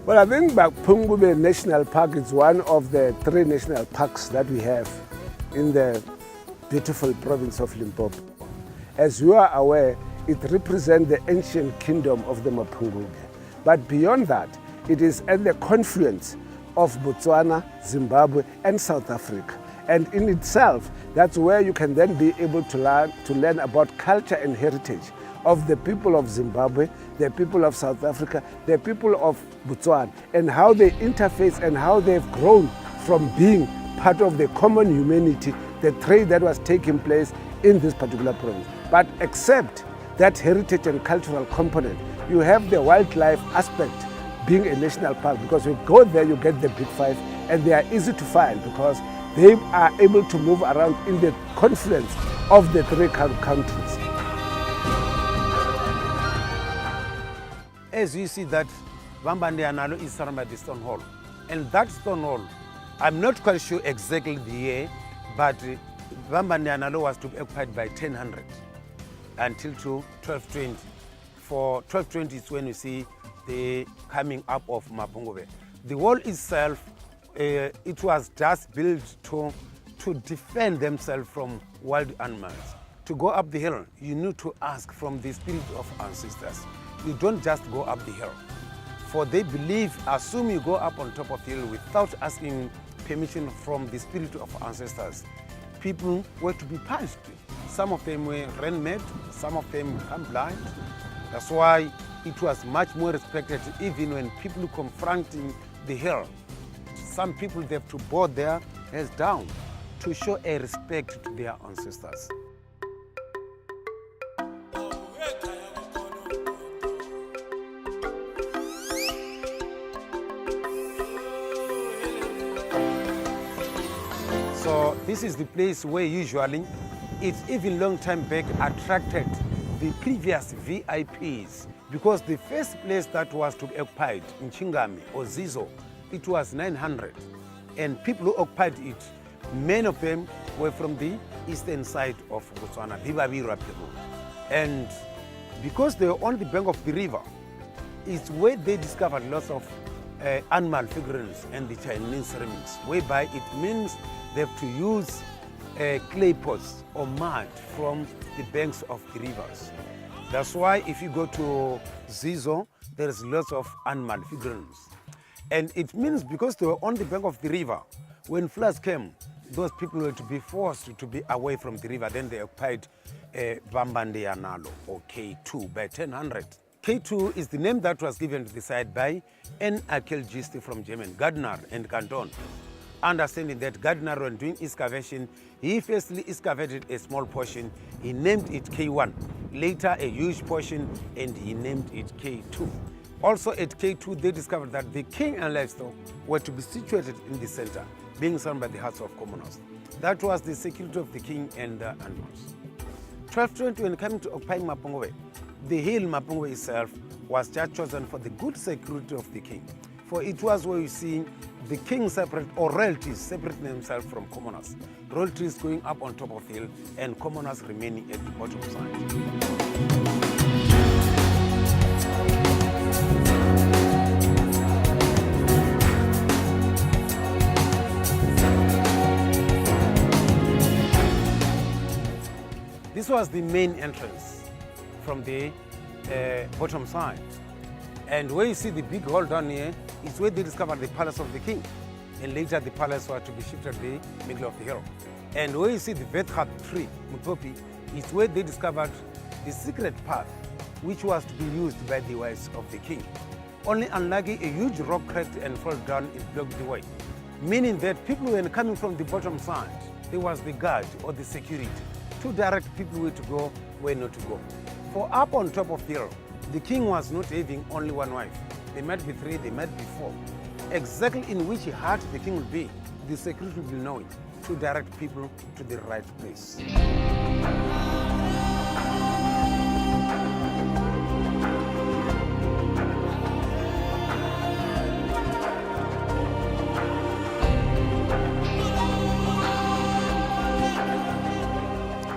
Well, I think Mapungubwe National Park is one of the 3 national parks that we have in the beautiful province of Limpopo. As you are aware, it represents the ancient kingdom of the Mapungubwe. But beyond that, it is at the confluence of Botswana, Zimbabwe, and South Africa. And in itself, that's where you can then be able to learn about culture and heritage of the people of Zimbabwe, the people of South Africa, the people of Botswana, and how they interface and how they've grown from being part of the common humanity, the trade that was taking place in this particular province. But except that heritage and cultural component, you have the wildlife aspect being a national park, because you go there, you get the big 5, and they are easy to find because they are able to move around in the confluence of the 3 countries. As you see that Vhembe is surrounded by the stone hall. And that stone hall, I'm not quite sure exactly the year, but Vhembe was to be occupied by 1000 until to 1220. For 1220 is when you see the coming up of Mapungubwe. The wall itself, it was just built to defend themselves from wild animals. To go up the hill, you need to ask from the spirit of ancestors. You don't just go up the hill. For they believe, assume you go up on top of the hill without asking permission from the spirit of ancestors, people were to be punished. Some of them were ran mad, some of them become blind. That's why it was much more respected even when people confronting the hill. Some people, they have to bow their heads down to show a respect to their ancestors. So this is the place where usually, it's even long time back attracted the previous VIPs, because the first place that was to be occupied in Chingami or Zizo, it was 900. And people who occupied it, many of them were from the eastern side of Botswana, the Babirwa people. And because they were on the bank of the river, it's where they discovered lots of animal figurines and the Chinese ceramics, whereby it means they have to use clay pots or mud from the banks of the rivers. That's why if you go to Zizo, there is lots of animal figurines. And it means because they were on the bank of the river, when floods came, those people were to be forced to be away from the river. Then they occupied Vhembe or K2 by 1000. K2 is the name that was given to the site by an archaeologist from German, Gardner and Canton. Understanding that Gardner, when doing excavation, he firstly excavated a small portion, he named it K1, later a huge portion, and he named it K2. Also at K2, they discovered that the king and livestock were to be situated in the center, being surrounded by the huts of commoners. That was the security of the king and the animals. 1220, when coming to occupy Mapungubwe, the hill Mapungubwe itself was just chosen for the good security of the king. For it was where you see the king separate, or royalties separating themselves from commoners. Royalties going up on top of the hill and commoners remaining at the bottom side. This was the main entrance from the bottom side. And where you see the big hall down here, is where they discovered the palace of the king. And later the palace was to be shifted to the middle of the hill. And where you see the Vethat tree, Mutopi, is where they discovered the secret path, which was to be used by the wives of the king. Only unlucky, a huge rock cracked and fell down and blocked the way. Meaning that people were coming from the bottom side, there was the guard or the security to direct people where to go, where not to go. For up on top of the hill, the king was not having only one wife. They might be 3, they might be 4. Exactly in which heart the king will be, the security will know it to direct people to the right place.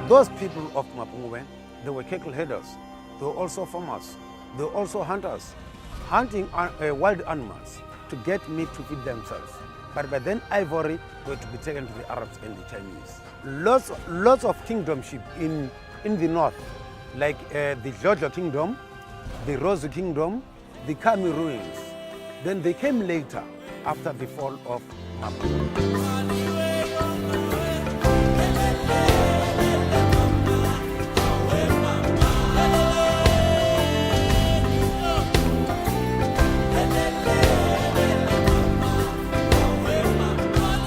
Those people of Mapungubwe, they were cattle herders, they were also farmers, they were also hunters, hunting wild animals to get meat to feed themselves. But by then ivory were to be taken to the Arabs and the Chinese. Lots of kingdomship in the north, like the Jojo kingdom, the Rose kingdom, the Kami ruins. Then they came later after the fall of Mapungubwe.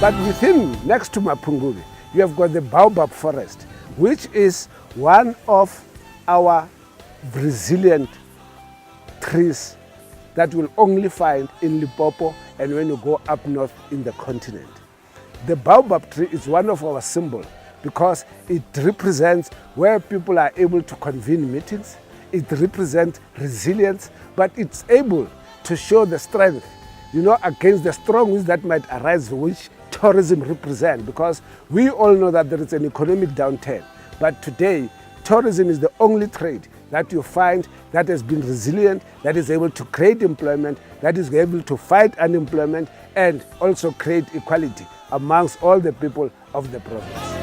But within, next to Mapungubwe, you have got the baobab forest, which is one of our resilient trees that you will only find in Limpopo and when you go up north in the continent. The baobab tree is one of our symbols because it represents where people are able to convene meetings, it represents resilience, but it's able to show the strength, against the strong winds that might arise, which tourism represents, because we all know that there is an economic downturn. But today, tourism is the only trade that you find that has been resilient, that is able to create employment, that is able to fight unemployment, and also create equality amongst all the people of the province.